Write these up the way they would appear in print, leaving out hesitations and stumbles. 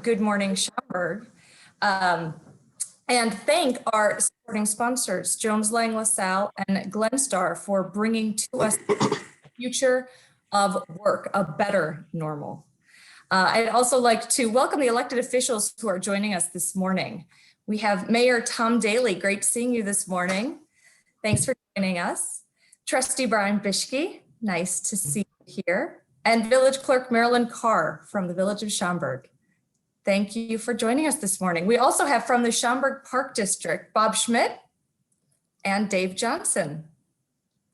Good morning, Schaumburg. And thank our supporting sponsors, Jones Lang LaSalle and Glenstar, for bringing to us the future of work, a better normal. I'd also like to welcome the elected officials who are joining us this morning. We have Mayor Tom Daly. Great seeing you this morning. Thanks for joining us. Trustee Brian Bischke, nice to see you here. And Village Clerk Marilyn Carr from the Village of Schaumburg. Thank you for joining us this morning. We also have from the Schaumburg Park District, Bob Schmidt and Dave Johnson.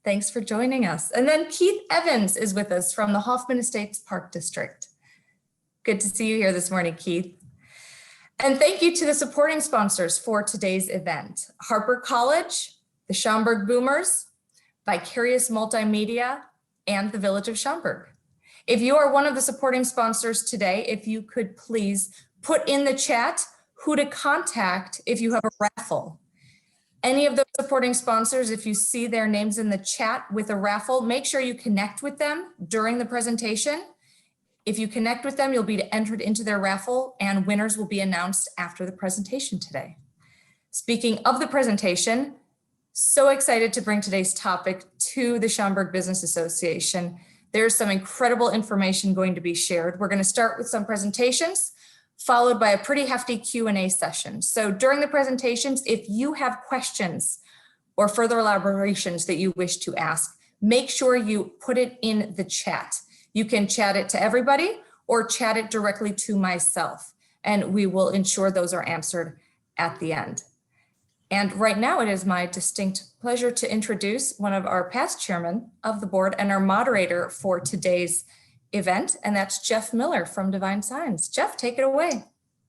Thanks for joining us. And then Keith Evans is with us from the Hoffman Estates Park District. Good to see you here this morning, Keith. And thank you to the supporting sponsors for today's event: Harper College, the Schaumburg Boomers, Vicarious Multimedia, and the Village of Schaumburg. If you are one of the supporting sponsors today, if you could please put in the chat who to contact if you have a raffle. Any of those supporting sponsors, if you see their names in the chat with a raffle, make sure you connect with them during the presentation. If you connect with them, you'll be entered into their raffle, and winners will be announced after the presentation today. Speaking of the presentation, so excited to bring today's topic to the Schaumburg Business Association. There's some incredible information going to be shared. We're going to start with some presentations, followed by a pretty hefty Q&A session. So during the presentations, if you have questions or further elaborations that you wish to ask, make sure you put it in the chat. You can chat it to everybody or chat it directly to myself, and we will ensure those are answered at the end. And right now it is my distinct pleasure to introduce one of our past chairmen of the board and our moderator for today's event, and that's Jeff Miller from Divine Signs. Jeff, take it away.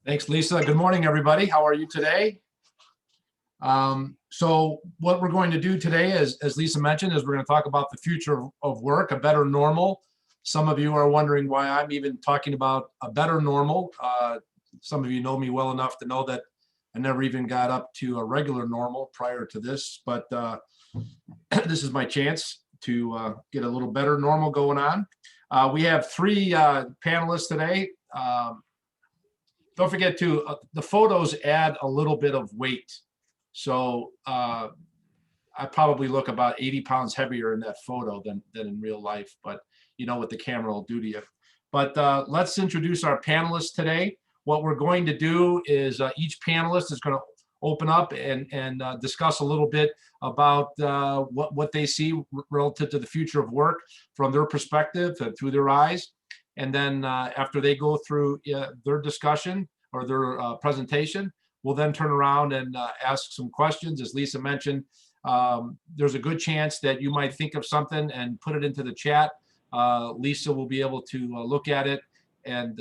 Thanks, Lisa. Good morning, everybody. How are you today? So what we're going to do today, as Lisa mentioned, is we're going to talk about the future of work, a better normal. Some of you are wondering why I'm even talking about a better normal. Some of you know me well enough to know that I never even got up to a regular normal prior to this, but this is my chance to get a little better normal going on. We have three panelists today. Don't forget to, the photos add a little bit of weight. So I probably look about 80 pounds heavier in that photo than in real life, but you know what the camera will do to you. But let's introduce our panelists today. What we're going to do is each panelist is going to open up and discuss a little bit about what they see relative to the future of work from their perspective and through their eyes. And then after they go through their discussion or their presentation, we'll then turn around and ask some questions. As Lisa mentioned, there's a good chance that you might think of something and put it into the chat. Lisa will be able to look at it and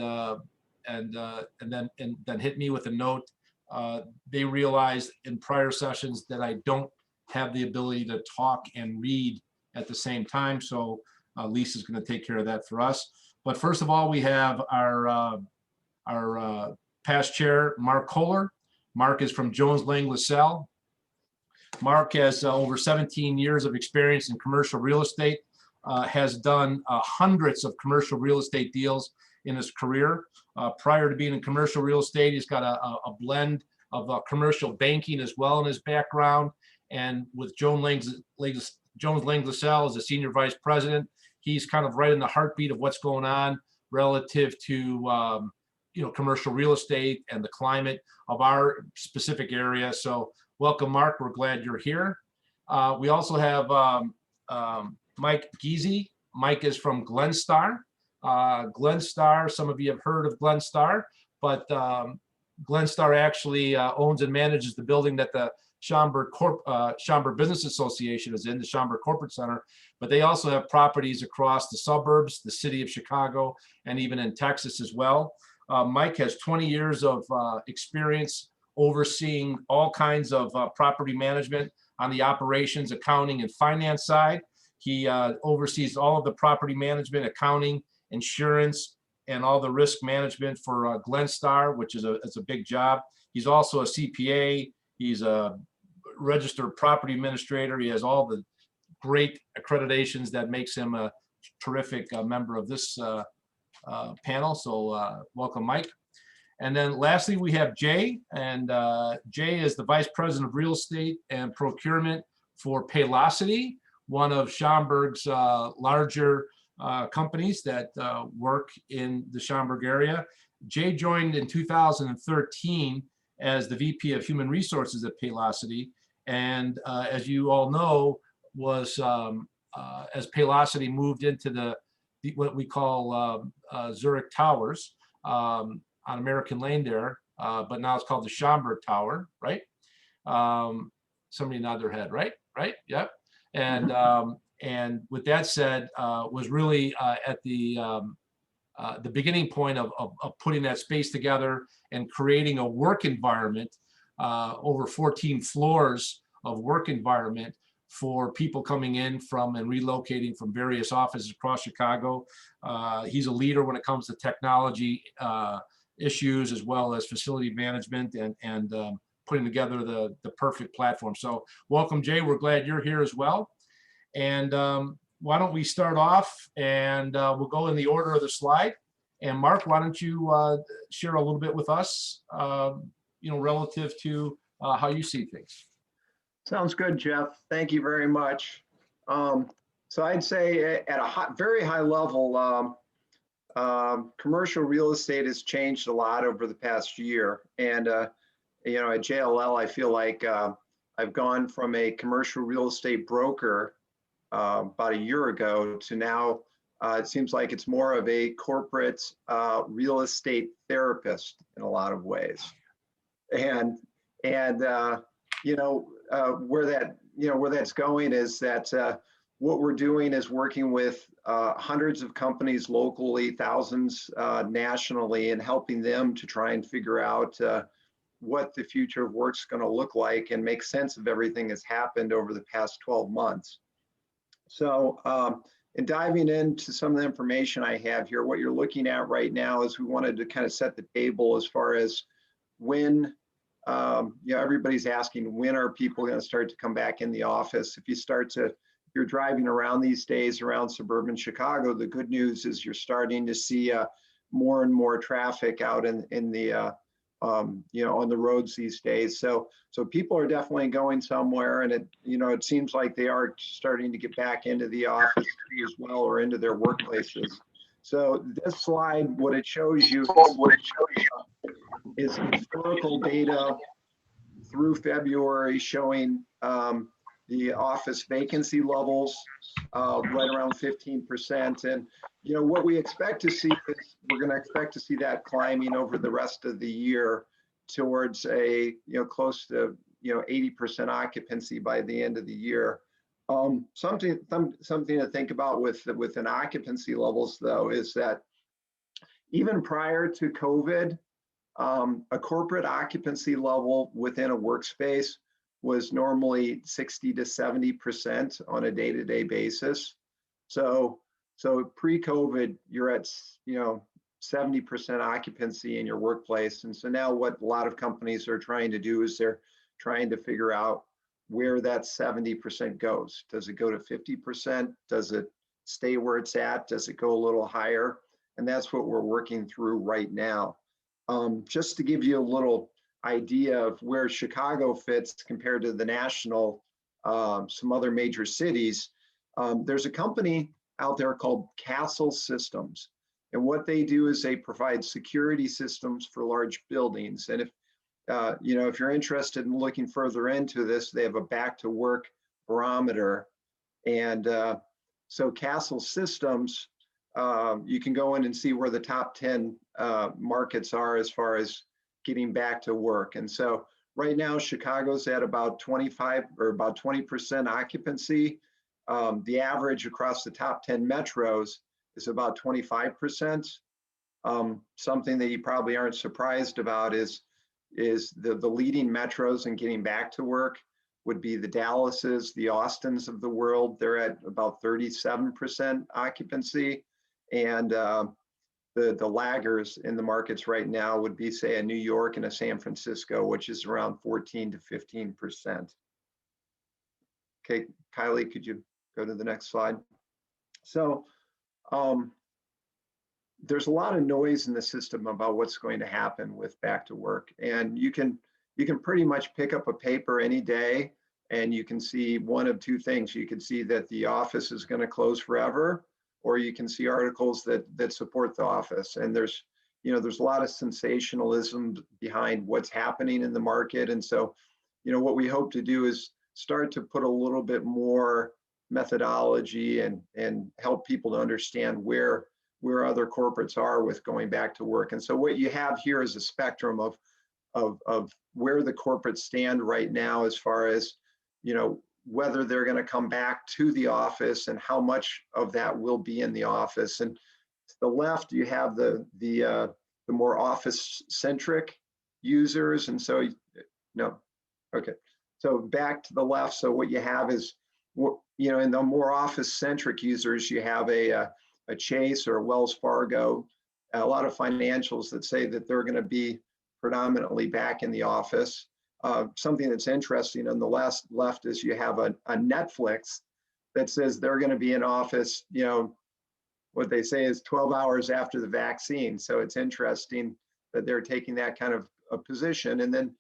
then hit me with a note. They realized in prior sessions that I don't have the ability to talk and read at the same time, so Lisa's going to take care of that for us. But first of all, we have our past chair, Mark Kohler. Mark is from Jones Lang LaSalle. Mark has over 17 years of experience in commercial real estate, has done hundreds of commercial real estate deals in his career. Prior to being in commercial real estate, he's got a blend of commercial banking as well in his background. And with Jones Lang LaSalle as a senior vice president, he's kind of right in the heartbeat of what's going on relative to commercial real estate and the climate of our specific area. So welcome, Mark. We're glad you're here. We also have Mike Giese. Mike is from Glenstar. Glenstar, some of you have heard of Glenstar, but Glenstar actually owns and manages the building that the Schaumburg Business Association is in, the Schaumburg Corporate Center, but they also have properties across the suburbs, the city of Chicago, and even in Texas as well. Mike has 20 years of experience overseeing all kinds of property management on the operations, accounting, and finance side. He oversees all of the property management, accounting, insurance, and all the risk management for Glenstar, which is a big job. He's also a CPA. He's a registered property administrator. He has all the great accreditations that makes him a terrific member of this panel. So welcome, Mike. And then lastly, we have Jay, and Jay is the Vice President of Real Estate and Procurement for Paylocity, one of Schaumburg's larger companies that work in the Schaumburg area. Jay joined in 2013 as the VP of Human Resources at Paylocity, and as you all know, was as Paylocity moved into what we call Zurich Towers on American Lane there, but now it's called the Schaumburg Tower, right? Somebody nod their head, right? Right? Yep. And with that said, was really at the beginning point of putting that space together and creating a work environment, over 14 floors of work environment for people coming in from and relocating from various offices across Chicago. He's a leader when it comes to technology issues, as well as facility management and putting together the perfect platform. So welcome, Jay. We're glad you're here as well. And why don't we start off, and we'll go in the order of the slide. And Mark, why don't you share a little bit with us, relative to how you see things. Sounds good, Jeff. Thank you very much. So I'd say at a very high level, commercial real estate has changed a lot over the past year. And, at JLL, I feel like I've gone from a commercial real estate broker about a year ago to now it seems like it's more of a corporate real estate therapist in a lot of ways. And where that's going is that what we're doing is working with hundreds of companies locally, thousands nationally, and helping them to try and figure out what the future of work's going to look like and make sense of everything that's happened over the past 12 months. So in diving into some of the information I have here, what you're looking at right now is we wanted to kind of set the table as far as when everybody's asking, when are people going to start to come back in the office? If you're driving around these days around suburban Chicago, the good news is you're starting to see more and more traffic out in the on the roads these days. So people are definitely going somewhere, and it seems like they are starting to get back into the office as well, or into their workplaces. So this slide, what it shows you is historical data through February showing the office vacancy levels right around 15%. And what we expect to see is we're going to expect to see that climbing over the rest of the year towards a close to 80% occupancy by the end of the year. Something to think about with an occupancy levels though is that even prior to COVID, a corporate occupancy level within a workspace was normally 60 to 70% on a day-to-day basis. So pre-COVID, you're at 70% occupancy in your workplace. And so now what a lot of companies are trying to do is they're trying to figure out where that 70% goes. Does it go to 50%? Does it stay where it's at? Does it go a little higher? And that's what we're working through right now. Just to give you a little idea of where Chicago fits compared to the national, some other major cities, there's a company out there called Castle Systems. And what they do is they provide security systems for large buildings. And if you're interested in looking further into this, they have a back to work barometer. And so Castle Systems, you can go in and see where the top 10 markets are as far as getting back to work. And so right now, Chicago's at about 25 or about 20% occupancy. The average across the top 10 metros is about 25%. Something that you probably aren't surprised about is the leading metros in getting back to work would be the Dallases, the Austins of the world. They're at about 37% occupancy. And the laggers in the markets right now would be, say, a New York and a San Francisco, which is around 14 to 15%. Okay, Kylie, could you go to the next slide? So there's a lot of noise in the system about what's going to happen with back to work. And you can pretty much pick up a paper any day and you can see one of two things. You can see that the office is going to close forever, or you can see articles that support the office. And there's a lot of sensationalism behind what's happening in the market. And so, what we hope to do is start to put a little bit more methodology and help people to understand where other corporates are with going back to work. And so what you have here is a spectrum of where the corporates stand right now as far as, whether they're going to come back to the office and how much of that will be in the office. And to the left, you have the more office centric users. And so, no, okay. So back to the left. So what you have is, in the more office centric users, you have a Chase or a Wells Fargo, a lot of financials that say that they're going to be predominantly back in the office. Something that's interesting on the left is you have a Netflix that says they're going to be in office, what they say is 12 hours after the vaccine. So it's interesting that they're taking that kind of a position. And then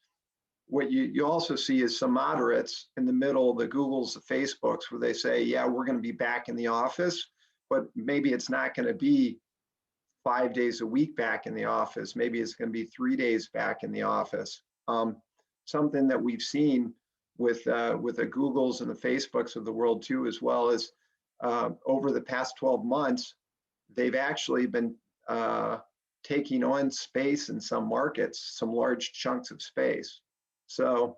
what you also see is some moderates in the middle, the Googles, the Facebooks, where they say, yeah, we're going to be back in the office, but maybe it's not going to be 5 days a week back in the office. Maybe it's going to be 3 days back in the office. Something that we've seen with the Googles and the Facebooks of the world too, as well as over the past 12 months, they've actually been taking on space in some markets, some large chunks of space. So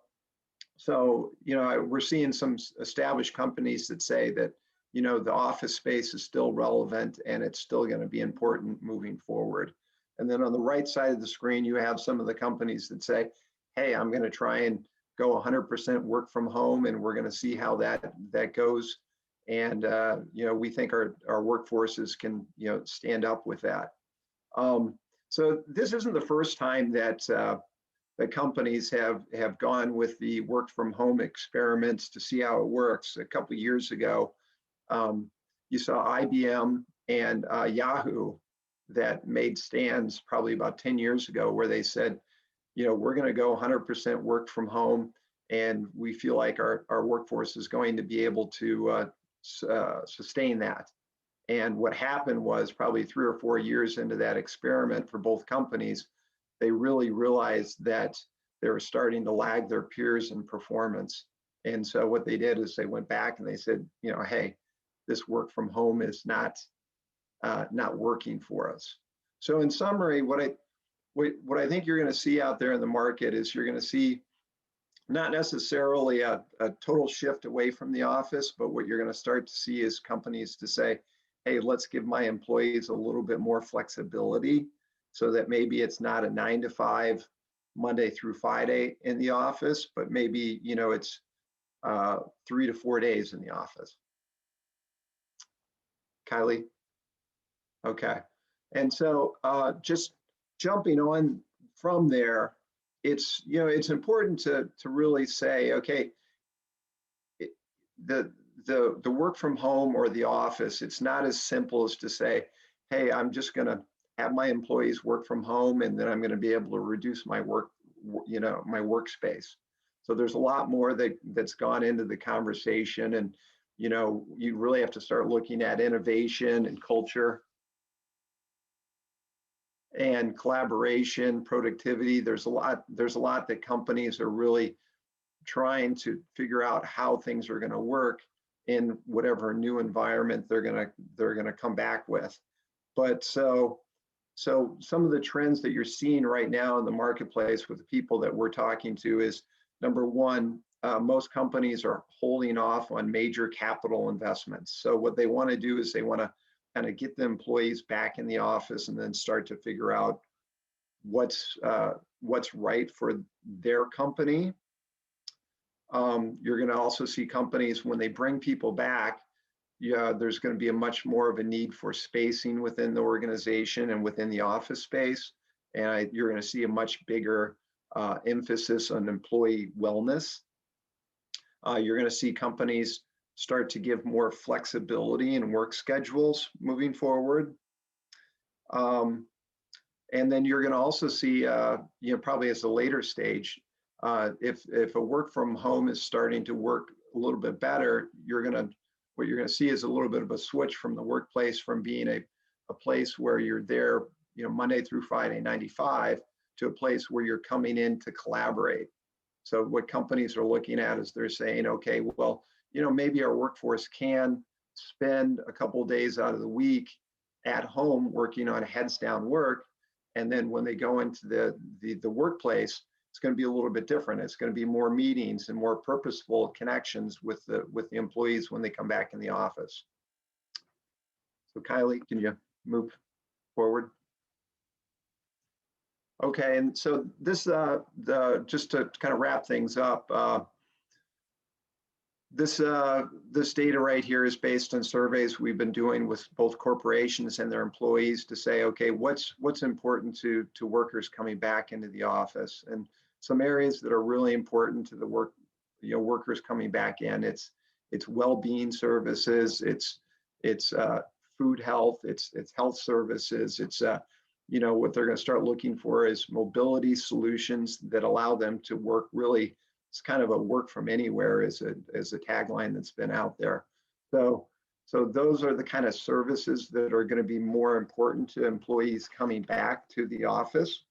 we're seeing some established companies that say that, the office space is still relevant and it's still going to be important moving forward. And then on the right side of the screen, you have some of the companies that say, hey, I'm going to try and go 100% work from home, and we're going to see how that goes. And, we think our workforces can, stand up with that. So this isn't the first time that the companies have gone with the work from home experiments to see how it works. A couple of years ago, you saw IBM and Yahoo that made stands probably about 10 years ago where they said, we're going to go 100% work from home, and we feel like our workforce is going to be able to sustain that. And what happened was probably 3 or 4 years into that experiment for both companies, they really realized that they were starting to lag their peers in performance. And so what they did is they went back and they said, hey, this work from home is not working for us. So in summary, what I think you're going to see out there in the market is you're going to see not necessarily a total shift away from the office, but what you're going to start to see is companies to say, hey, let's give my employees a little bit more flexibility so that maybe it's not a 9 to 5 Monday through Friday in the office, but maybe, it's 3 to 4 days in the office. Kylie? Okay. And so just jumping on from there, it's important to really say, okay, the work from home or the office, it's not as simple as to say, hey, I'm just going to have my employees work from home and then I'm going to be able to reduce my my workspace. So there's a lot more that's gone into the conversation, and you really have to start looking at innovation and culture and collaboration, productivity. There's a lot that companies are really trying to figure out how things are going to work in whatever new environment they're going to come back with. But so some of the trends that you're seeing right now in the marketplace with the people that we're talking to is, number one, most companies are holding off on major capital investments. So what they want to do is they want to kind of get the employees back in the office and then start to figure out what's right for their company. You're going to also see companies, when they bring people back, there's going to be a much more of a need for spacing within the organization and within the office space. And you're going to see a much bigger emphasis on employee wellness. You're going to see companies start to give more flexibility in work schedules moving forward. And then you're going to also see, probably as a later stage, if a work from home is starting to work a little bit better, what you're going to see is a little bit of a switch from the workplace from being a place where you're there, Monday through Friday, 9 to 5, to a place where you're coming in to collaborate. So what companies are looking at is they're saying, okay, well, maybe our workforce can spend a couple of days out of the week at home working on heads down work. And then when they go into the workplace, it's going to be a little bit different. It's going to be more meetings and more purposeful connections with the employees when they come back in the office. So Kylie, can you move forward? Okay, and so this, just to kind of wrap things up, this data right here is based on surveys we've been doing with both corporations and their employees to say, okay, what's important to workers coming back into the office, and some areas that are really important to the workers coming back in. It's well-being services, it's food health, it's health services, it's what they're going to start looking for is mobility solutions that allow them to work really. It's kind of a work from anywhere as a tagline that's been out there. So those are the kind of services that are going to be more important to employees coming back to the office.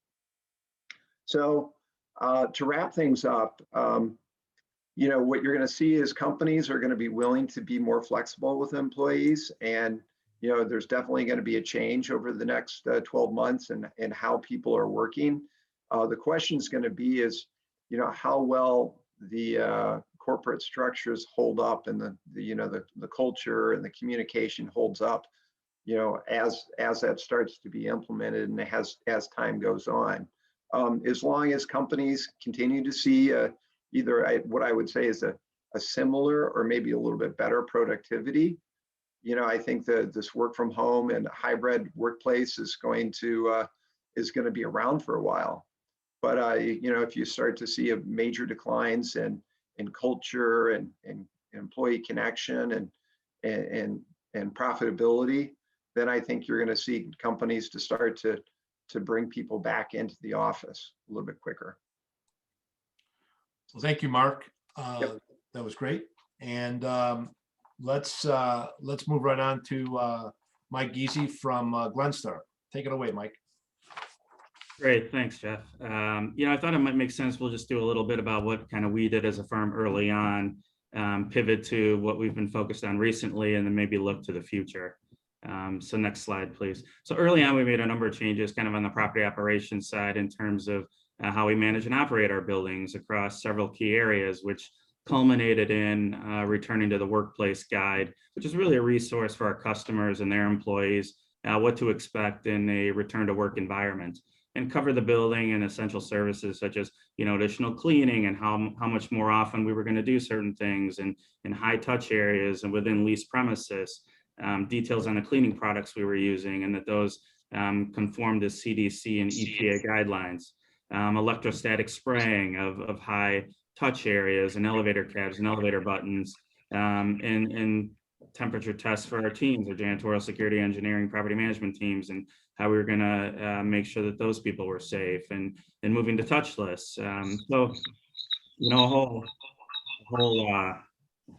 So to wrap things up, what you're going to see is companies are going to be willing to be more flexible with employees, and there's definitely going to be a change over the next 12 months in how people are working. The question is going to be is, how well the corporate structures hold up, and the culture and the communication holds up, as that starts to be implemented and as time goes on. As long as companies continue to see either what I would say is a similar or maybe a little bit better productivity, I think that this work from home and hybrid workplace is going to be around for a while. But if you start to see major declines in culture and employee connection and profitability, then I think you're going to see companies to start to bring people back into the office a little bit quicker. Well, thank you, Mark. Yep. That was great. And let's move right on to Mike Giese from Glenstar. Take it away, Mike. Great, thanks, Jeff. I thought it might make sense. We'll just do a little bit about what kind of we did as a firm early on, pivot to what we've been focused on recently, and then maybe look to the future. So next slide, please. So early on, we made a number of changes kind of on the property operations side in terms of how we manage and operate our buildings across several key areas, which culminated in returning to the workplace guide, which is really a resource for our customers and their employees, what to expect in a return to work environment, and cover the building and essential services such as additional cleaning and how much more often we were going to do certain things in high touch areas and within leased premises, details on the cleaning products we were using and that those conform to CDC and EPA guidelines, electrostatic spraying of high touch areas and elevator cabs and elevator buttons, and temperature tests for our teams, our janitorial, security, engineering, property management teams, and how we were going to make sure that those people were safe, and moving to touchless. So, a whole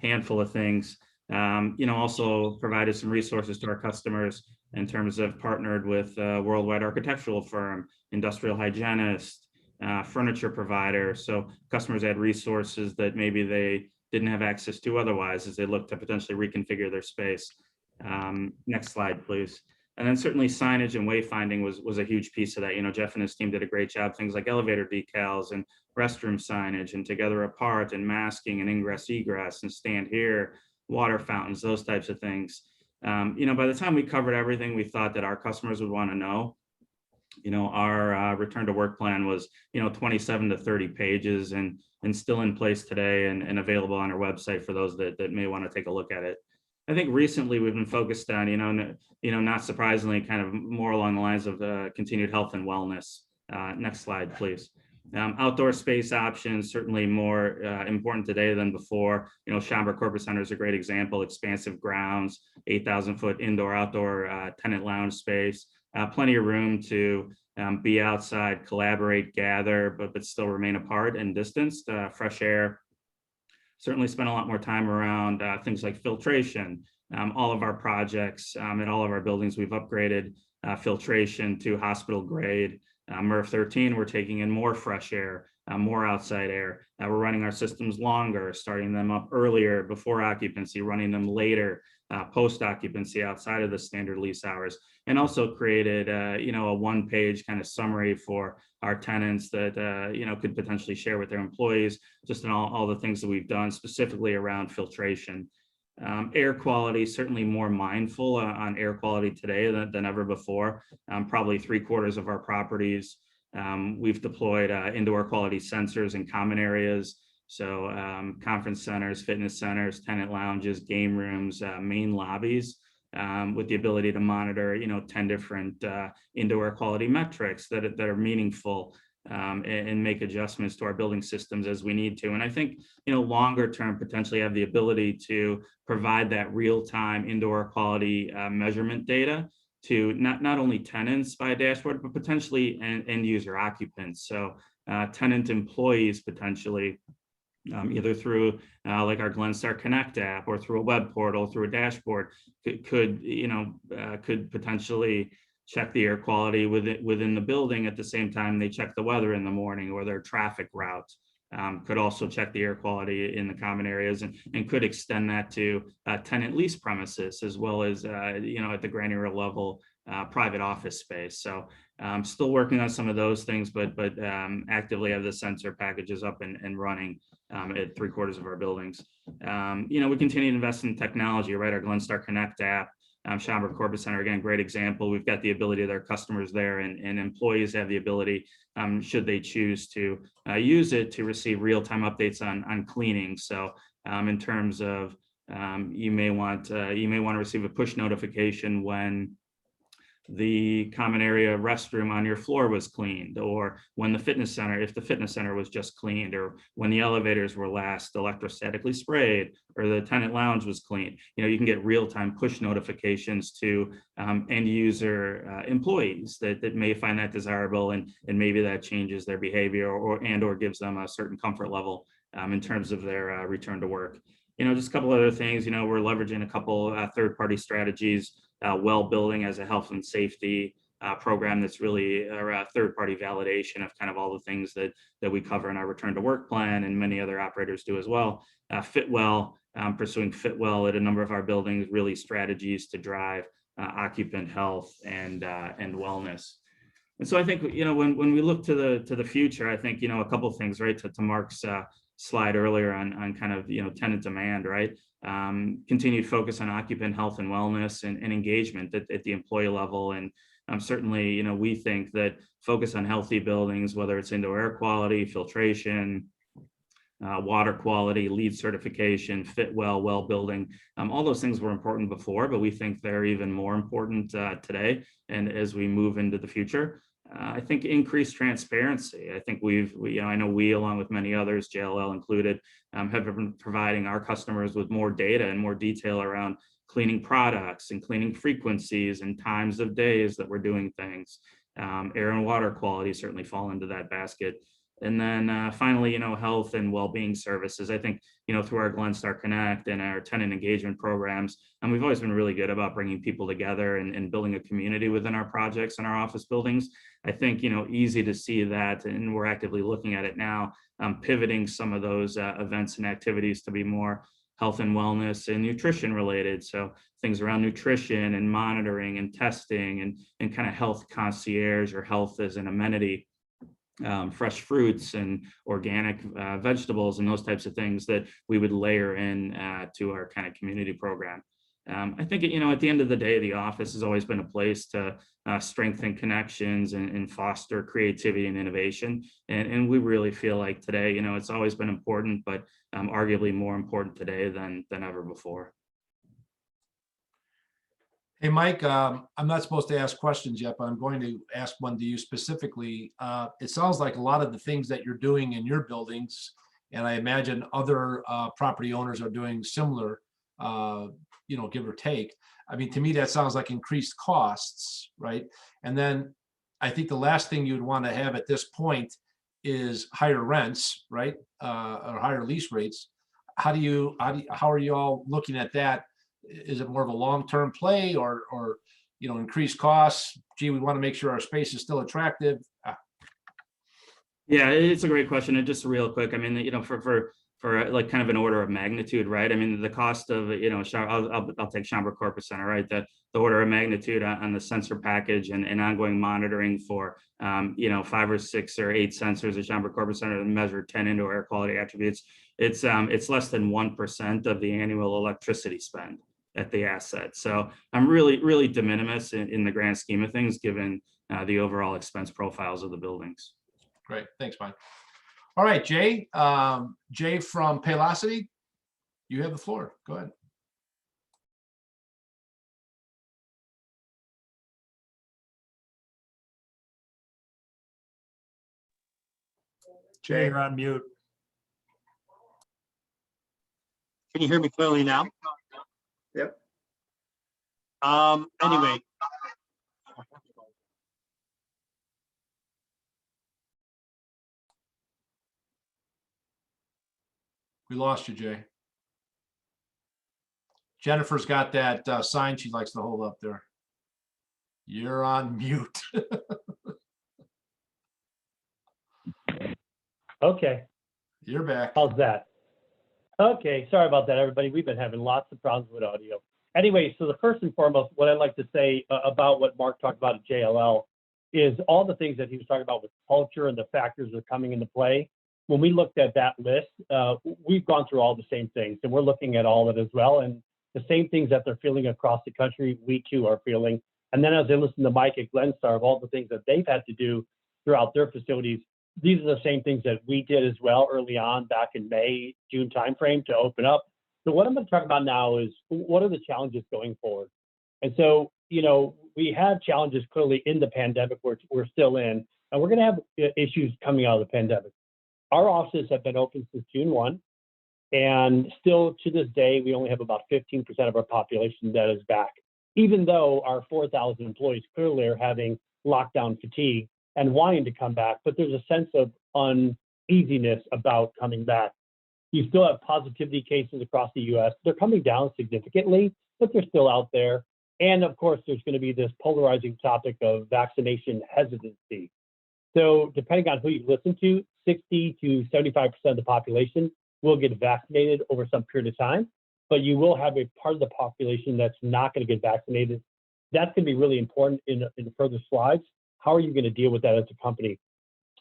handful of things. Also provided some resources to our customers in terms of partnered with a worldwide architectural firm, industrial hygienist, furniture provider. So customers had resources that maybe they didn't have access to otherwise as they look to potentially reconfigure their space. Next slide, please. And then certainly signage and wayfinding was a huge piece of that. Jeff and his team did a great job. Things like elevator decals and restroom signage and together apart and masking and ingress egress and stand here, water fountains, those types of things. By the time we covered everything we thought that our customers would want to know, our return to work plan was, 27 to 30 pages and still in place today and available on our website for those that may want to take a look at it. I think recently we've been focused on, not surprisingly, kind of more along the lines of continued health and wellness. Next slide, please. Outdoor space options, certainly more important today than before. Schaumburg Corporate Center is a great example, expansive grounds, 8,000 foot indoor outdoor tenant lounge space, plenty of room to be outside, collaborate, gather, but still remain apart and distanced. Fresh air. Certainly spent a lot more time around things like filtration. All of our projects in all of our buildings, we've upgraded filtration to hospital grade. MERV 13, we're taking in more fresh air, more outside air. We're running our systems longer, starting them up earlier before occupancy, running them later post occupancy outside of the standard lease hours, and also created a one-page kind of summary for our tenants that could potentially share with their employees, just in all the things that we've done specifically around filtration. Air quality, certainly more mindful on air quality today than ever before. Probably 3/4 of our properties, we've deployed indoor quality sensors in common areas. So conference centers, fitness centers, tenant lounges, game rooms, main lobbies, with the ability to monitor, 10 different indoor air quality metrics that are meaningful, and make adjustments to our building systems as we need to. And I think, longer term, potentially have the ability to provide that real-time indoor quality measurement data to not only tenants by dashboard, but potentially end user occupants. So tenant employees potentially, either through like our GlenStar Connect app or through a web portal, through a dashboard, could potentially check the air quality within the building at the same time they check the weather in the morning or their traffic route. Could also check the air quality in the common areas and could extend that to tenant lease premises, as well as at the granular level, private office space. So still working on some of those things, but actively have the sensor packages up and running at 3/4 of our buildings. We continue to invest in technology, right? Our GlenStar Connect app, Schaumburg Corporate Center, again, great example. We've got the ability of their customers there, and employees have the ability, should they choose to use it, to receive real-time updates on cleaning. So in terms of you may want to receive a push notification when the common area restroom on your floor was cleaned, or when if the fitness center was just cleaned, or when the elevators were last electrostatically sprayed, or the tenant lounge was cleaned. You can get real-time push notifications to end user employees that may find that desirable, and maybe that changes their behavior or gives them a certain comfort level in terms of their return to work. Just a couple other things. We're leveraging a couple third-party strategies. Well building as a health and safety program that's really a third-party validation of kind of all the things that we cover in our return to work plan, and many other operators do as well. Fitwell, pursuing Fitwell at a number of our buildings, really strategies to drive occupant health and wellness. And so I think, when we look to the future, I think, a couple of things, right, to Mark's slide earlier on kind of, tenant demand, right? Continued focus on occupant health and wellness and engagement at the employee level. And certainly, we think that focus on healthy buildings, whether it's indoor air quality, filtration, water quality, LEED certification, Fitwell, well building, all those things were important before, but we think they're even more important today. And as we move into the future, I think increased transparency. I think I know we, along with many others, JLL included, have been providing our customers with more data and more detail around cleaning products and cleaning frequencies and times of days that we're doing things. Air and water quality certainly fall into that basket. And then finally, health and well-being services. I think, through our GlenStar Connect and our tenant engagement programs, and we've always been really good about bringing people together and building a community within our projects and our office buildings. I think, easy to see that, and we're actively looking at it now, pivoting some of those events and activities to be more health and wellness and nutrition related. So things around nutrition and monitoring and testing and kind of health concierge, or health as an amenity. Fresh fruits and organic vegetables and those types of things that we would layer in to our kind of community program. I think, at the end of the day, the office has always been a place to strengthen connections and foster creativity and innovation. And we really feel like today, it's always been important, but arguably more important today than ever before. Hey, Mike, I'm not supposed to ask questions yet, but I'm going to ask one to you specifically. It sounds like a lot of the things that you're doing in your buildings, and I imagine other property owners are doing similar give or take. I mean, to me, that sounds like increased costs, right? And then I think the last thing you'd want to have at this point is higher rents, right? Or higher lease rates. How are you all looking at that? Is it more of a long-term play or increased costs? Gee, we want to make sure our space is still attractive. Yeah, it's a great question. And just real quick, I mean, for like kind of an order of magnitude, right? I mean, the cost of, I'll take Schaumburg Corporate Center, right? The order of magnitude on the sensor package and ongoing monitoring for, 5 or 6 or 8 sensors at Schaumburg Corporate Center that measure 10 indoor air quality attributes. It's less than 1% of the annual electricity spend at the asset. So I'm really de minimis in the grand scheme of things, given the overall expense profiles of the buildings. Great, thanks, Mike. All right, Jay. Jay from Paylocity, you have the floor. Go ahead. Jay, you're on mute. Can you hear me clearly now? Yep. Anyway. We lost you, Jay. Jennifer's got that sign she likes to hold up there. You're on mute. Okay, You're back. how's that? Okay, sorry about that, everybody. We've been having lots of problems with audio. Anyway, so the first and foremost, what I'd like to say about what Mark talked about at JLL is all the things that he was talking about with culture and the factors that are coming into play. When we looked at that list, we've gone through all the same things, and we're looking at all of it as well. And the same things that they're feeling across the country, we too are feeling. And then as I listen to Mike at Glenstar of all the things that they've had to do throughout their facilities, these are the same things that we did as well early on back in May, June timeframe to open up. So what I'm going to talk about now is what are the challenges going forward? And so, we had challenges clearly in the pandemic, which we're still in, and we're going to have issues coming out of the pandemic. Our offices have been open since June 1, and still to this day, we only have about 15% of our population that is back, even though our 4,000 employees clearly are having lockdown fatigue and wanting to come back, but there's a sense of uneasiness about coming back. You still have positivity cases across the US. They're coming down significantly, but they're still out there. And of course, there's going to be this polarizing topic of vaccination hesitancy. So depending on who you listen to, 60 to 75% of the population will get vaccinated over some period of time, but you will have a part of the population that's not going to get vaccinated. That's going to be really important in the further slides. How are you going to deal with that as a company?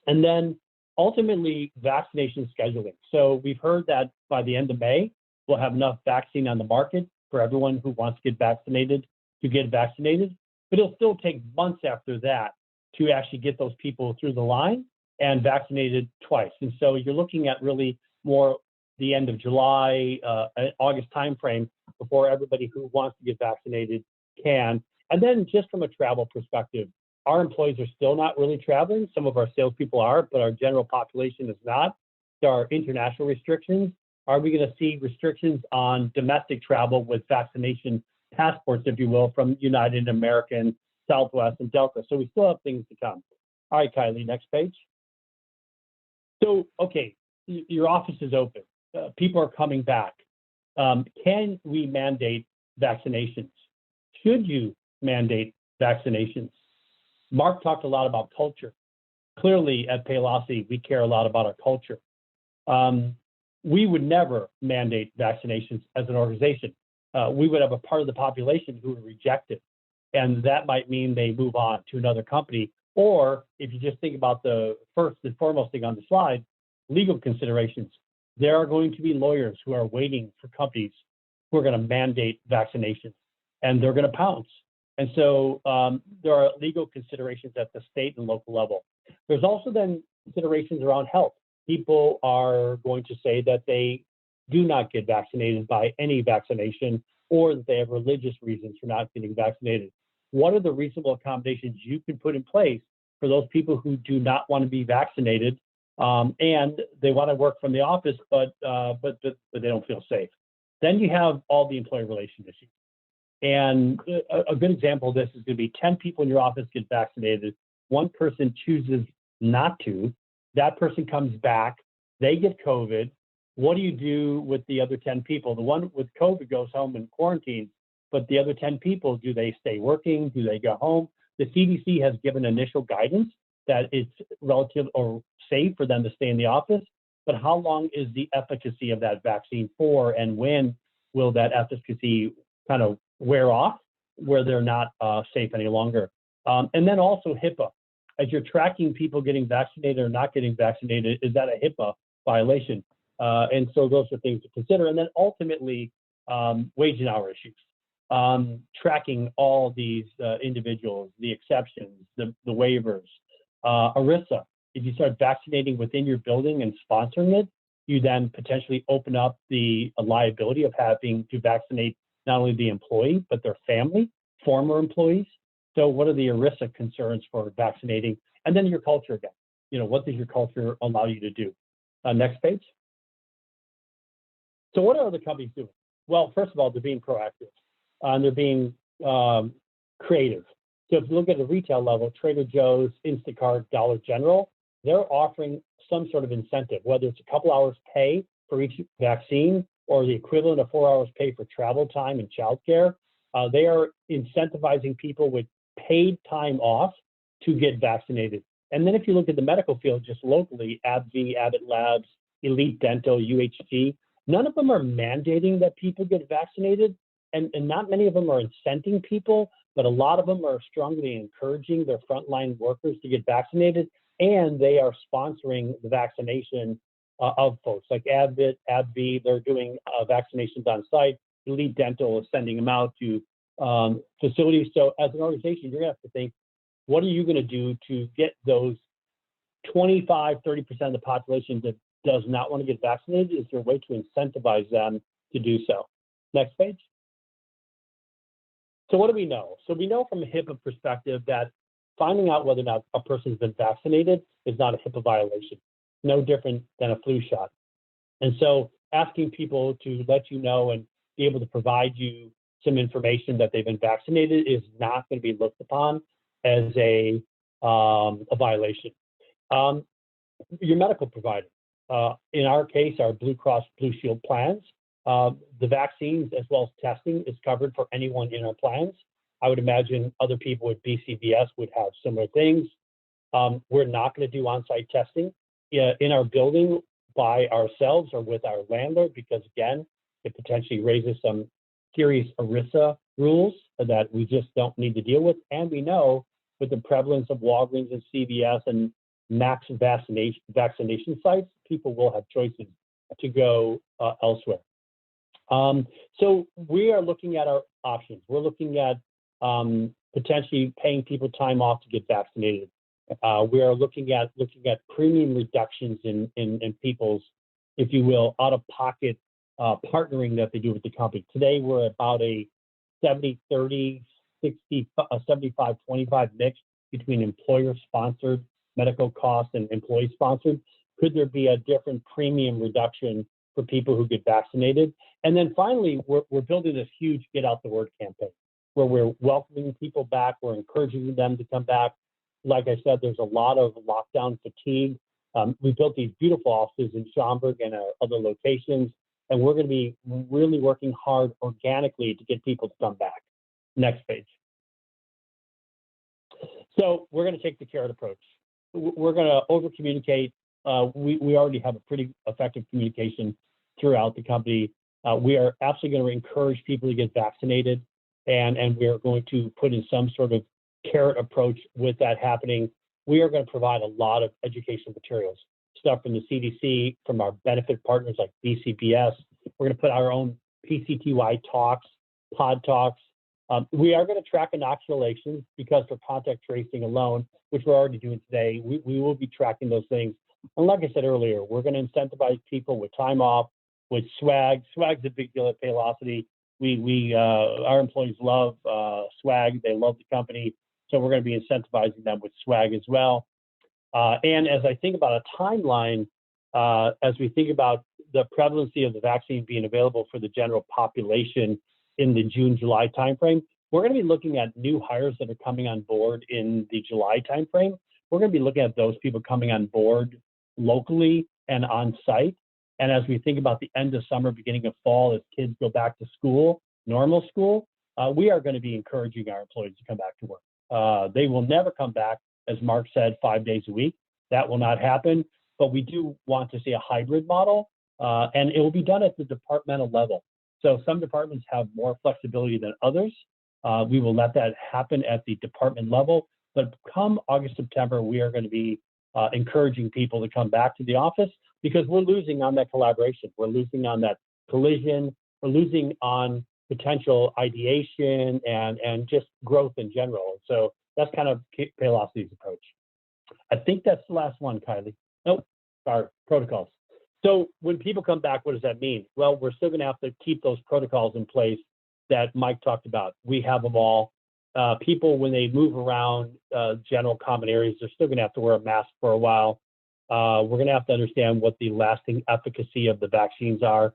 And then ultimately, vaccination scheduling. So we've heard that by the end of May, we'll have enough vaccine on the market for everyone who wants to get vaccinated, but it'll still take months after that to actually get those people through the line and vaccinated twice. And so you're looking at really more the end of July, August timeframe before everybody who wants to get vaccinated can. And then just from a travel perspective, our employees are still not really traveling. Some of our salespeople are, but our general population is not. There are international restrictions. Are we going to see restrictions on domestic travel with vaccination passports, if you will, from United, American, Southwest, and Delta? So we still have things to come. All right, Kylie, next page. So, okay, your office is open. People are coming back. Can we mandate vaccinations? Should you mandate vaccinations? Mark talked a lot about culture. Clearly at Paylocity, we care a lot about our culture. We would never mandate vaccinations as an organization. We would have a part of the population who would reject it. And that might mean they move on to another company. Or if you just think about the first and foremost thing on the slide, legal considerations. There are going to be lawyers who are waiting for companies who are going to mandate vaccinations, and they're going to pounce. And so there are legal considerations at the state and local level. There's also then considerations around health. People are going to say that they do not get vaccinated by any vaccination, or that they have religious reasons for not getting vaccinated. What are the reasonable accommodations you can put in place for those people who do not want to be vaccinated and they want to work from the office, but they don't feel safe? Then you have all the employee relation issues. And a good example of this is going to be 10 people in your office get vaccinated. One person chooses not to. That person comes back. They get COVID. What do you do with the other 10 people? The one with COVID goes home and quarantines, but the other 10 people, do they stay working? Do they go home? The CDC has given initial guidance that it's relative or safe for them to stay in the office, but how long is the efficacy of that vaccine for, and when will that efficacy kind of wear off where they're not safe any longer? And then also HIPAA. As you're tracking people getting vaccinated or not getting vaccinated, is that a HIPAA violation? And so those are things to consider. And then ultimately, wage and hour issues. Tracking all these individuals, the exceptions, the waivers. ERISA, if you start vaccinating within your building and sponsoring it, you then potentially open up the liability of having to vaccinate not only the employee, but their family, former employees. So what are the ERISA concerns for vaccinating? And then your culture again. You know, what does your culture allow you to do? Next page. So what are other companies doing? Well, first of all, they're being proactive. And they're being creative. So if you look at the retail level, Trader Joe's, Instacart, Dollar General, they're offering some sort of incentive, whether it's a couple hours pay for each vaccine or the equivalent of 4 hours pay for travel time and childcare. They are incentivizing people with paid time off to get vaccinated. And then if you look at the medical field just locally, AbbVie, Abbott Labs, Elite Dental, UHG, none of them are mandating that people get vaccinated. And not many of them are incenting people, but a lot of them are strongly encouraging their frontline workers to get vaccinated, and they are sponsoring the vaccination of folks like Abbott, AbbVie. They're doing vaccinations on site. Elite Dental is sending them out to facilities. So as an organization, you're gonna have to think, what are you gonna do to get those 25, 30% of the population that does not want to get vaccinated? Is there a way to incentivize them to do so? Next page. So what do we know? So we know from a HIPAA perspective that finding out whether or not a person's been vaccinated is not a HIPAA violation, no different than a flu shot. And so asking people to let you know and be able to provide you some information that they've been vaccinated is not going to be looked upon as a violation. Your medical provider. In our case, our Blue Cross Blue Shield plans, the vaccines as well as testing is covered for anyone in our plans. I would imagine other people with BCBS would have similar things. We're not going to do on-site testing in our building by ourselves or with our landlord because, again, it potentially raises some serious ERISA rules that we just don't need to deal with. And we know with the prevalence of Walgreens and CVS and max vaccination sites, people will have choices to go elsewhere. So we are looking at our options. We're looking at potentially paying people time off to get vaccinated. We are looking at premium reductions in people's, if you will, out-of-pocket partnering that they do with the company. Today, we're about a 70-30, 60, 75-25 mix between employer-sponsored medical costs and employee-sponsored. Could there be a different premium reduction for people who get vaccinated? And then finally, we're building this huge Get Out the Word campaign where we're welcoming people back, we're encouraging them to come back. Like I said, there's a lot of lockdown fatigue. We built these beautiful offices in Schaumburg and other locations, and we're going to be really working hard organically to get people to come back. Next page. So we're going to take the carrot approach. We're going to over-communicate. We already have a pretty effective communication throughout the company. We are absolutely going to encourage people to get vaccinated, and we are going to put in some sort of carrot approach with that happening. We are going to provide a lot of educational materials, stuff from the CDC, from our benefit partners like BCBS. We're going to put our own PCTY talks, pod talks. We are going to track inoculations because for contact tracing alone, which we're already doing today, we will be tracking those things. And like I said earlier, we're going to incentivize people with time off, with swag. Swag's a big deal at Paylocity. Our employees love swag. They love the company. So we're going to be incentivizing them with swag as well. And as I think about a timeline, as we think about the prevalency of the vaccine being available for the general population, in the June, July timeframe. We're going to be looking at new hires that are coming on board in the July timeframe. We're going to be looking at those people coming on board locally and on site. And as we think about the end of summer, beginning of fall, as kids go back to school, normal school, we are going to be encouraging our employees to come back to work. They will never come back, as Mark said, 5 days a week. That will not happen. But we do want to see a hybrid model, and it will be done at the departmental level. So some departments have more flexibility than others. We will let that happen at the department level. But come August, September, we are going to be encouraging people to come back to the office because we're losing on that collaboration. We're losing on that collision. We're losing on potential ideation and just growth in general. So that's kind of Paylocity's approach. I think that's the last one, Kylie. Nope, sorry, protocols. So when people come back, what does that mean? Well, we're still going to have to keep those protocols in place that Mike talked about. We have them all. People, when they move around general common areas, they're still going to have to wear a mask for a while. We're going to have to understand what the lasting efficacy of the vaccines are.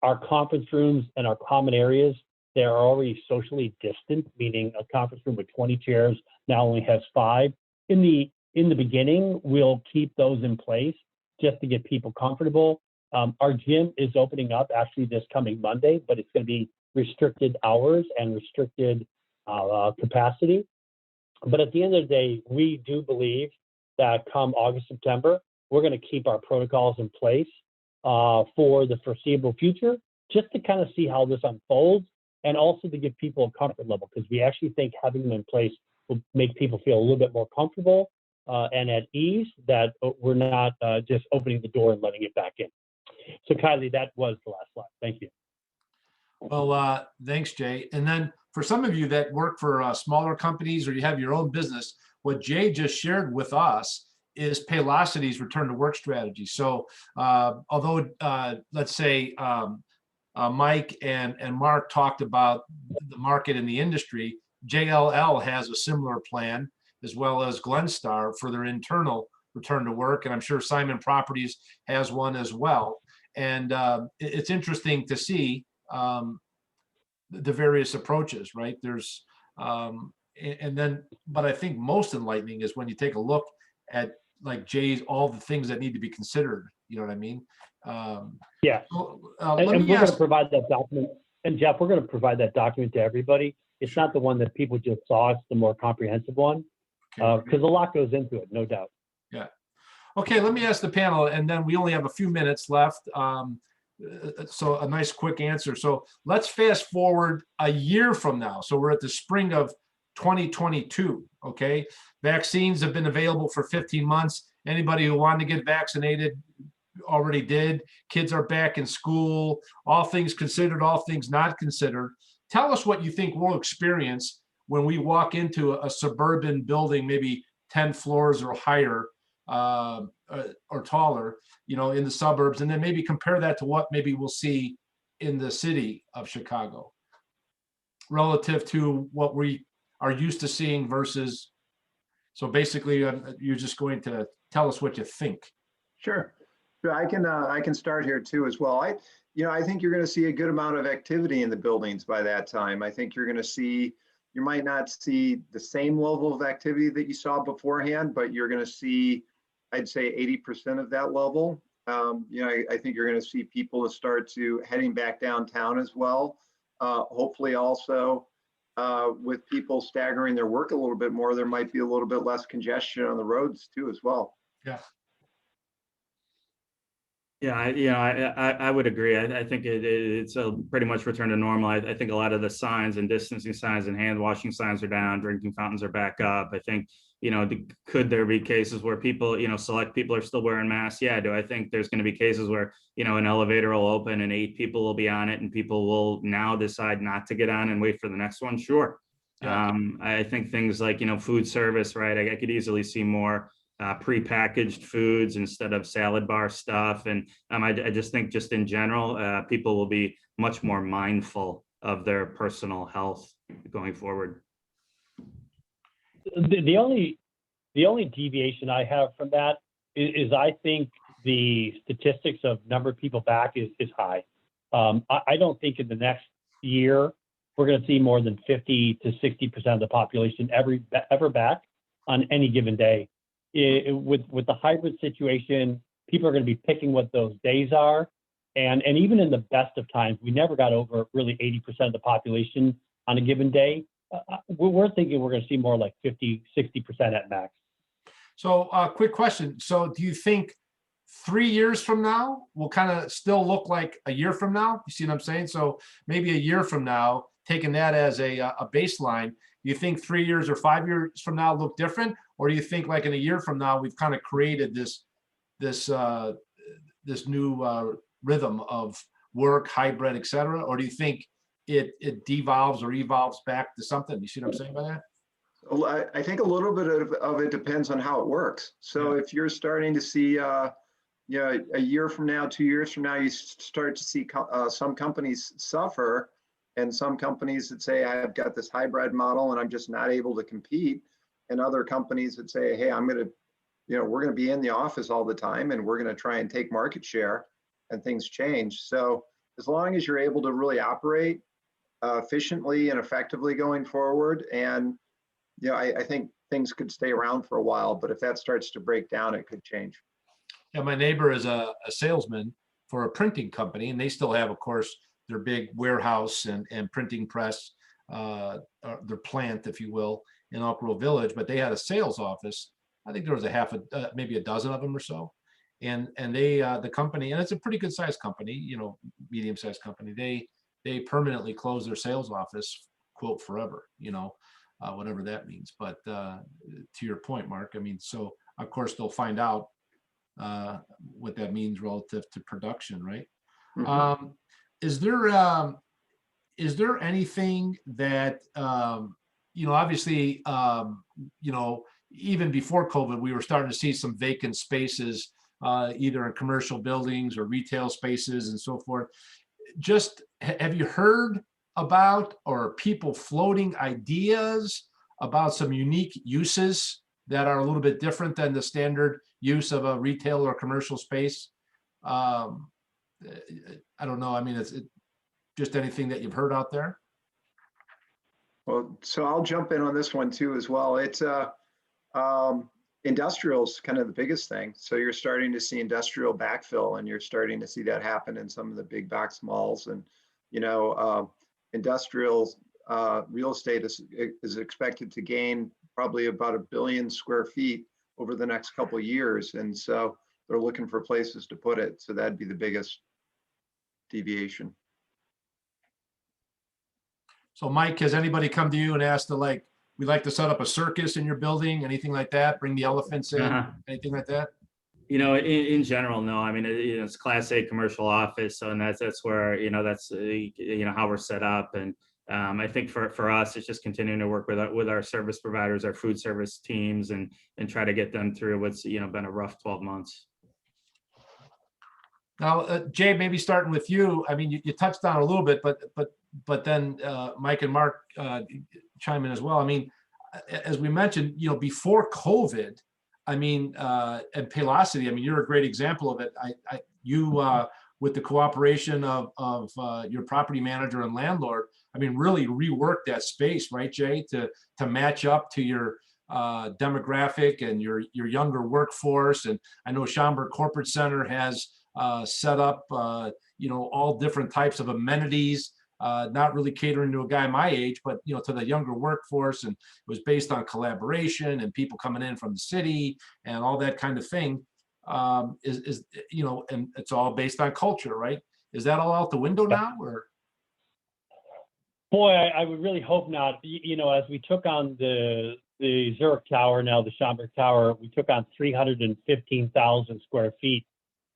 Our conference rooms and our common areas, they are already socially distant, meaning a conference room with 20 chairs now only has 5. In the beginning, we'll keep those in place just to get people comfortable. Our gym is opening up actually this coming Monday, but it's going to be restricted hours and restricted capacity. But at the end of the day, we do believe that come August, September, we're going to keep our protocols in place for the foreseeable future, just to kind of see how this unfolds and also to give people a comfort level, because we actually think having them in place will make people feel a little bit more comfortable and at ease that we're not just opening the door and letting it back in. So Kylie, that was the last slide. Thank you. Well, thanks, Jay. And then for some of you that work for smaller companies or you have your own business, what Jay just shared with us is Paylocity's return to work strategy. So although let's say Mike and Mark talked about the market and the industry, JLL has a similar plan, as well as Glenstar for their internal return to work. And I'm sure Simon Properties has one as well. And it's interesting to see the various approaches, right? There's, and then, but I think most enlightening is when you take a look at like Jay's, all the things that need to be considered, you know what I mean? Yeah. So, And we're going to provide that document. And Jeff, we're going to provide that document to everybody. It's not the one that people just saw, it's the more comprehensive one, because a lot goes into it, no doubt. Yeah. Okay, let me ask the panel, and then we only have a few minutes left. So a nice quick answer. So let's fast forward a year from now. So we're at the spring of 2022, okay? Vaccines have been available for 15 months. Anybody who wanted to get vaccinated already did. Kids are back in school. All things considered, all things not considered. Tell us what you think we'll experience when we walk into a suburban building, maybe 10 floors or higher, or taller, you know, in the suburbs, and then maybe compare that to what maybe we'll see in the city of Chicago relative to what we are used to seeing versus. So basically, you're just going to tell us what you think. Sure. I can start here too as well. I think you're going to see a good amount of activity in the buildings by that time. I think you're going to see, you might not see the same level of activity that you saw beforehand, but you're going to see, I'd say 80% of that level. I think you're going to see people start to heading back downtown as well. Hopefully also with people staggering their work a little bit more, there might be a little bit less congestion on the roads too as well. Yeah. Yeah, I would agree. I think it's a pretty much return to normal. I think a lot of the signs and distancing signs and hand washing signs are down, drinking fountains are back up. I think, could there be cases where people, select people are still wearing masks? Yeah. Do I think there's going to be cases where, an elevator will open and 8 people will be on it and people will now decide not to get on and wait for the next one? Sure. Yeah. I think things like, food service, right? I could easily see more pre-packaged foods instead of salad bar stuff. And I just think just in general, people will be much more mindful of their personal health going forward. The only deviation I have from that is I think the statistics of number of people back is high. I don't think in the next year we're going to see more than 50 to 60% of the population ever back on any given day. With the hybrid situation, people are going to be picking what those days are. And even in the best of times, we never got over really 80% of the population on a given day. We're thinking we're going to see more like 50, 60% at max. So quick question. So do you think 3 years from now will kind of still look like a year from now? You see what I'm saying? So maybe a year from now, taking that as a baseline, do you think 3 years or 5 years from now look different? Or do you think like in a year from now, we've kind of created this new rhythm of work, hybrid, et cetera? Or do you think it devolves or evolves back to something? You see what I'm saying by that? Well, I think a little bit of it depends on how it works. So if you're starting to see, a year from now, 2 years from now, you start to see some companies suffer, and some companies that say, I've got this hybrid model and I'm just not able to compete. And other companies that say, hey, we're going to be in the office all the time and we're going to try and take market share, and things change. So as long as you're able to really operate efficiently and effectively going forward, and I think things could stay around for a while, but if that starts to break down, it could change. Yeah, my neighbor is a salesman for a printing company, and they still have, of course, their big warehouse and printing press, their plant, if you will, in Elk Grove Village. But they had a sales office. I think there was maybe a dozen of them or so. And they, the company, and it's a pretty good sized company, medium sized company. They permanently closed their sales office, quote, forever, whatever that means. But to your point, Mark, so of course they'll find out what that means relative to production, right? Mhm. Is there anything that obviously even before COVID, we were starting to see some vacant spaces, either in commercial buildings or retail spaces and so forth. Just have you heard about, or people floating ideas about some unique uses that are a little bit different than the standard use of a retail or commercial space? I don't know. It's just anything that you've heard out there. Well, so I'll jump in on this one too as well. It's industrial's kind of the biggest thing. So you're starting to see industrial backfill, and you're starting to see that happen in some of the big box malls. And industrial real estate is expected to gain probably about 1 billion square feet over the next couple of years, and so they're looking for places to put it. So that'd be the biggest deviation. So Mike, has anybody come to you and asked we'd like to set up a circus in your building, anything like that? Bring the elephants in, anything like that? In general, no. It's Class A commercial office, and that's where that's how we're set up. And I think for us, it's just continuing to work with our service providers, our food service teams, and try to get them through what's been a rough 12 months. Now, Jay, maybe starting with you. You touched on it a little bit, but then Mike and Mark chime in as well. As we mentioned, before COVID, and Paylocity, you're a great example of it. You with the cooperation of your property manager and landlord, really reworked that space, right, Jay, to match up to your demographic and your younger workforce. And I know Schaumburg Corporate Center has set up, all different types of amenities, not really catering to a guy my age, but, to the younger workforce. And it was based on collaboration and people coming in from the city and all that kind of thing. And it's all based on culture, right? Is that all out the window now, or? Boy, I would really hope not. As we took on the Zurich Tower, now the Schaumburg Tower, we took on 315,000 square feet.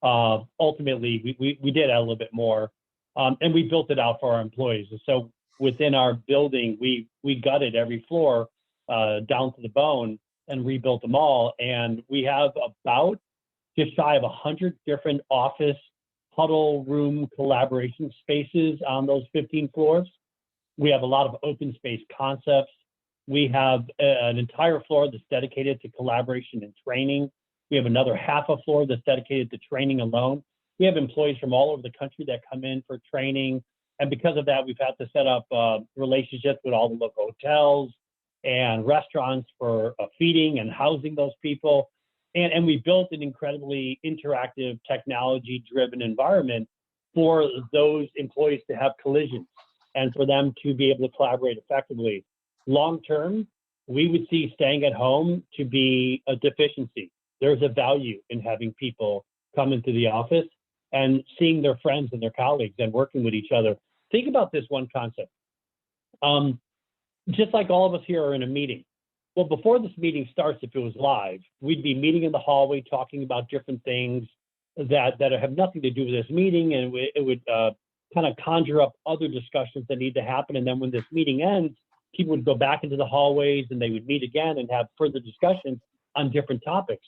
Ultimately, we did add a little bit more, and we built it out for our employees. And so within our building, we gutted every floor down to the bone and rebuilt them all. And we have about just shy of 100 different office huddle room collaboration spaces on those 15 floors. We have a lot of open space concepts. We have an entire floor that's dedicated to collaboration and training. We have another half a floor that's dedicated to training alone. We have employees from all over the country that come in for training. And because of that, we've had to set up relationships with all the local hotels and restaurants for feeding and housing those people. And we built an incredibly interactive, technology-driven environment for those employees to have collisions and for them to be able to collaborate effectively. Long term, we would see staying at home to be a deficiency. There's a value in having people come into the office and seeing their friends and their colleagues and working with each other. Think about this one concept. Just like all of us here are in a meeting. Well, before this meeting starts, if it was live, we'd be meeting in the hallway, talking about different things that have nothing to do with this meeting, and it would kind of conjure up other discussions that need to happen. And then when this meeting ends, people would go back into the hallways and they would meet again and have further discussions on different topics.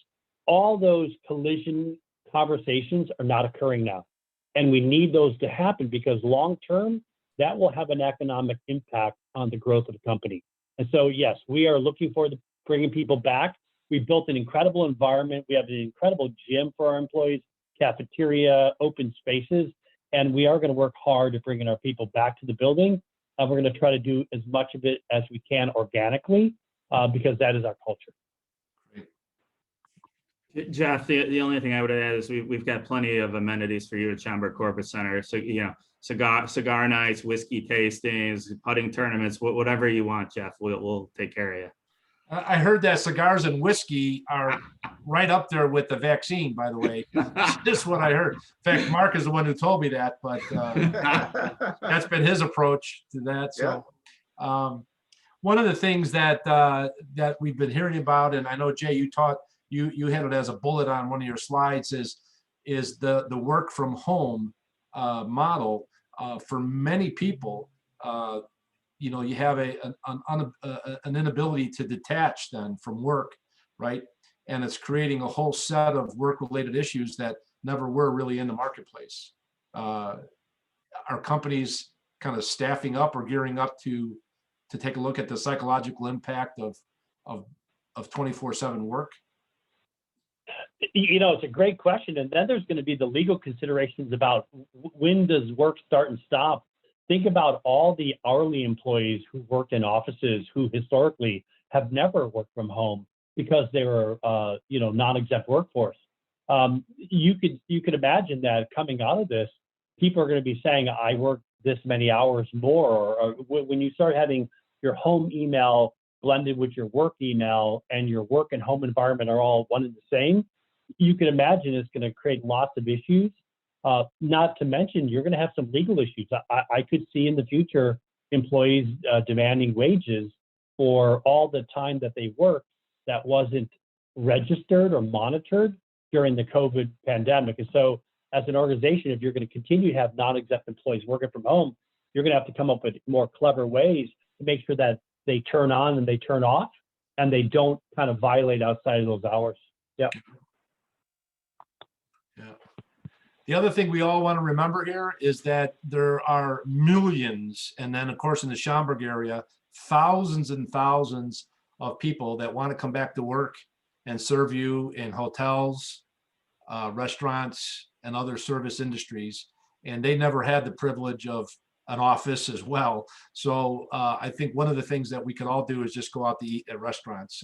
All those collision conversations are not occurring now. And we need those to happen because long-term, that will have an economic impact on the growth of the company. And so, yes, we are looking forward to bringing people back. We built an incredible environment. We have an incredible gym for our employees, cafeteria, open spaces, and we are going to work hard at bringing our people back to the building. And we're going to try to do as much of it as we can organically because that is our culture. Jeff, the only thing I would add is we've got plenty of amenities for you at Schaumburg Corporate Center. So, you know, cigar nights, whiskey tastings, putting tournaments, whatever you want, Jeff, we'll take care of you. I heard that cigars and whiskey are right up there with the vaccine, by the way. That's what I heard. In fact, Mark is the one who told me that, but that's been his approach to that. So one of the things that we've been hearing about, and I know, Jay, you had it as a bullet on one of your slides, is the work from home model. For many people, you know, you have an inability to detach then from work, right? And it's creating a whole set of work-related issues that never were really in the marketplace. Are companies kind of staffing up or gearing up to take a look at the psychological impact of 24/7 work? You know, it's a great question. And then there's going to be the legal considerations about when does work start and stop. Think about all the hourly employees who work in offices who historically have never worked from home because they were, you know, non-exempt workforce. You could imagine that coming out of this, people are going to be saying, I work this many hours more. Or when you start having your home email blended with your work email and your work and home environment are all one and the same, you can imagine it's going to create lots of issues. Not to mention, you're going to have some legal issues. I could see in the future employees demanding wages for all the time that they work that wasn't registered or monitored during the COVID pandemic. And so as an organization, if you're going to continue to have non-exempt employees working from home, you're going to have to come up with more clever ways to make sure that they turn on and they turn off and they don't kind of violate outside of those hours. Yeah. Yeah. The other thing we all want to remember here is that there are millions, and then of course in the Schaumburg area, thousands and thousands of people that want to come back to work and serve you in hotels, restaurants, and other service industries. And they never had the privilege of an office as well. So I think one of the things that we could all do is just go out to eat at restaurants.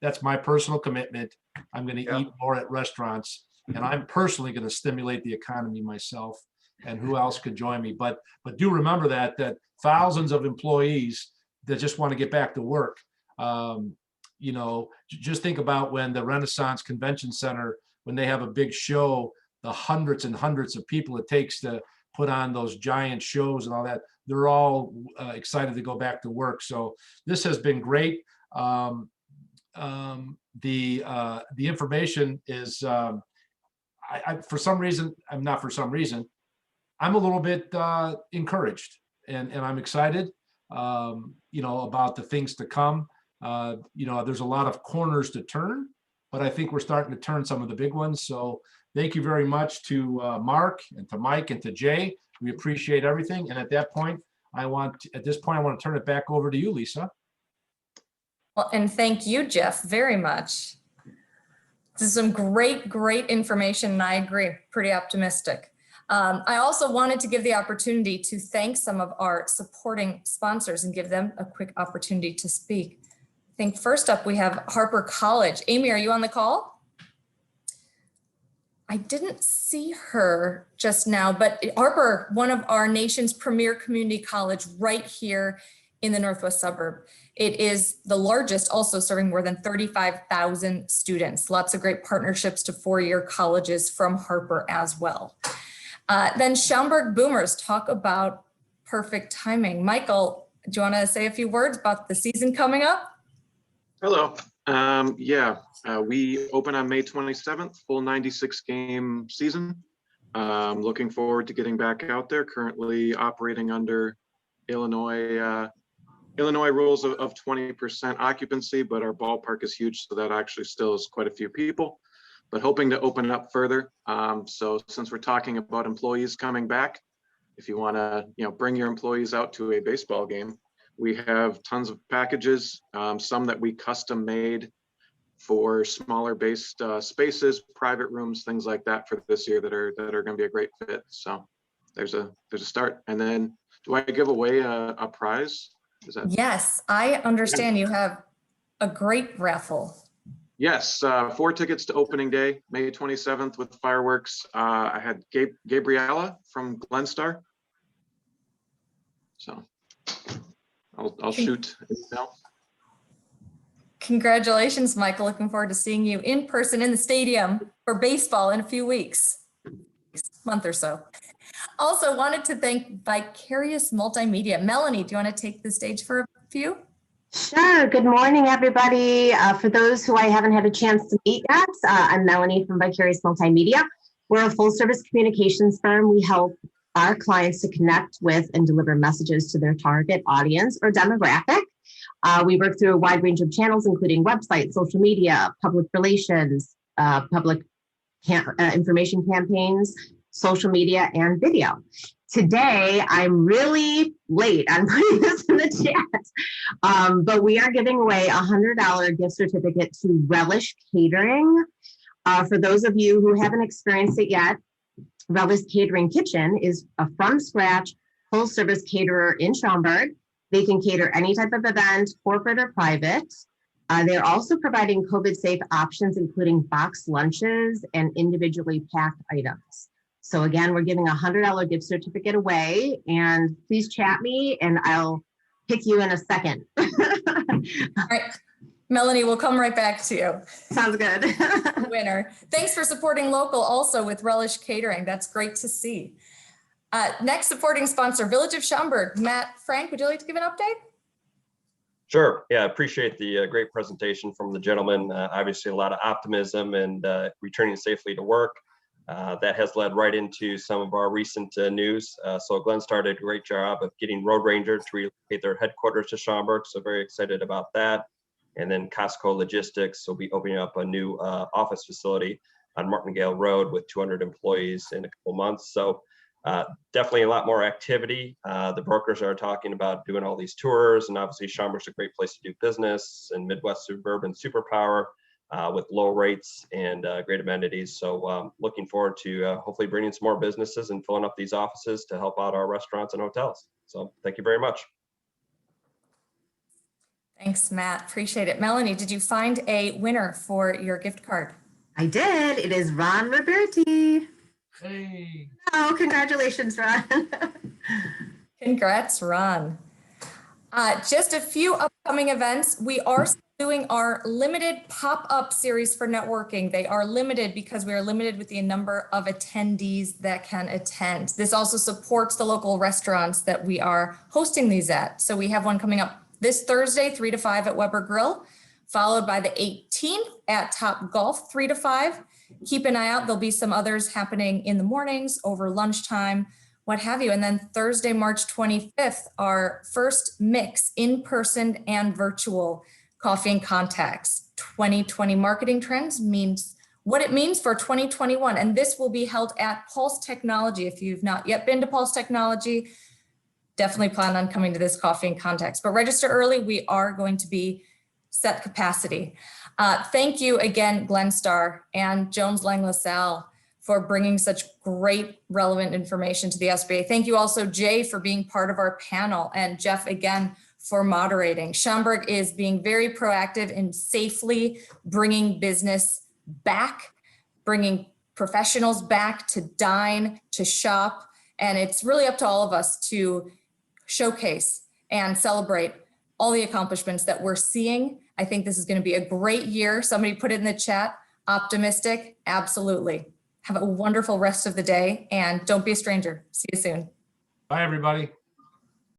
That's my personal commitment. I'm going to eat more at restaurants. And I'm personally going to stimulate the economy myself, and who else could join me? But do remember that thousands of employees that just want to get back to work. You know, just think about when the Renaissance Convention Center, when they have a big show, the hundreds and hundreds of people it takes to put on those giant shows and all that. They're all excited to go back to work. So this has been great. The information is. For some reason, I'm a little bit encouraged and I'm excited, you know, about the things to come. You know, there's a lot of corners to turn, but I think we're starting to turn some of the big ones. So thank you very much to Mark and to Mike and to Jay. We appreciate everything. And at this point, I want to turn it back over to you, Lisa. Well, and thank you, Jeff, very much. This is some great information, and I agree, pretty optimistic. I also wanted to give the opportunity to thank some of our supporting sponsors and give them a quick opportunity to speak. I think first up we have Harper College. Amy, are you on the call? I didn't see her just now, but Harper, one of our nation's premier community college right here in the Northwest suburb. It is the largest, also serving more than 35,000 students. Lots of great partnerships to four-year colleges from Harper as well. Then Schaumburg Boomers, talk about perfect timing. Michael, do you want to say a few words about the season coming up? Hello. We open on May 27th, full 96 game season. Looking forward to getting back out there. Currently operating under Illinois rules of 20% occupancy, but our ballpark is huge, so that actually still is quite a few people. But hoping to open up further. So since we're talking about employees coming back, if you want to, bring your employees out to a baseball game, we have tons of packages, some that we custom made for smaller based spaces, private rooms, things like that for this year that are going to be a great fit. So there's a start. And then, do I give away a prize? Yes, I understand you have a great raffle. Yes, 4 tickets to opening day, May 27th with fireworks. I had Gabriella from Glenstar. So I'll shoot an email. Congratulations, Michael. Looking forward to seeing you in person in the stadium for baseball in a few weeks, month or so. Also wanted to thank Vicarious Multimedia. Melanie, do you want to take the stage for a few? Sure. Good morning, everybody. For those who I haven't had a chance to meet yet, I'm Melanie from Vicarious Multimedia. We're a full-service communications firm. We help our clients to connect with and deliver messages to their target audience or demographic. We work through a wide range of channels, including websites, social media, public relations, public information campaigns, social media, and video. Today, I'm really late on putting this in the chat, but we are giving away a $100 gift certificate to Relish Catering. For those of you who haven't experienced it yet, Relish Catering Kitchen is a from-scratch, full-service caterer in Schaumburg. They can cater any type of event, corporate or private. They're also providing COVID-safe options, including boxed lunches and individually packed items. So again, we're giving a $100 gift certificate away, and please chat me and I'll pick you in a second. All right, Melanie, we'll come right back to you. Sounds good. Winner. Thanks for supporting local also with Relish Catering. That's great to see. Next supporting sponsor, Village of Schaumburg. Matt Frank, would you like to give an update? Sure. Yeah, appreciate the great presentation from the gentleman. Obviously, a lot of optimism and returning safely to work. That has led right into some of our recent news. So Glenn started a great job of getting Road Ranger to relocate their headquarters to Schaumburg. So very excited about that. And then Costco Logistics will be opening up a new office facility on Martingale Road with 200 employees in a couple months. So definitely a lot more activity. The brokers are talking about doing all these tours, and obviously Schaumburg's a great place to do business and Midwest suburban superpower with low rates and great amenities. So looking forward to hopefully bringing some more businesses and filling up these offices to help out our restaurants and hotels. So thank you very much. Thanks, Matt. Appreciate it. Melanie, did you find a winner for your gift card? I did. It is Ron Roberti. Hey. Oh, congratulations, Ron. Congrats, Ron. Just a few upcoming events. We are doing our limited pop-up series for networking. They are limited because we are limited with the number of attendees that can attend. This also supports the local restaurants that we are hosting these at. So we have one coming up this Thursday, 3 to 5 at Weber Grill, followed by the 18th at Top Golf, 3 to 5. Keep an eye out. There'll be some others happening in the mornings, over lunchtime, what have you. And then Thursday, March 25th, our first mix in person and virtual Coffee and Contacts 2020 marketing trends means what it means for 2021. And this will be held at Pulse Technology. If you've not yet been to Pulse Technology, definitely plan on coming to this Coffee and Contacts. But register early. We are going to be set capacity. Thank you again, Glenstar and Jones Lang LaSalle, for bringing such great relevant information to the SBA. Thank you also, Jay, for being part of our panel, and Jeff, again, for moderating. Schaumburg is being very proactive in safely bringing business back, bringing professionals back to dine, to shop, and it's really up to all of us to showcase and celebrate all the accomplishments that we're seeing. I think this is going to be a great year. Somebody put it in the chat. Optimistic? Absolutely. Have a wonderful rest of the day, and don't be a stranger. See you soon. Bye, everybody.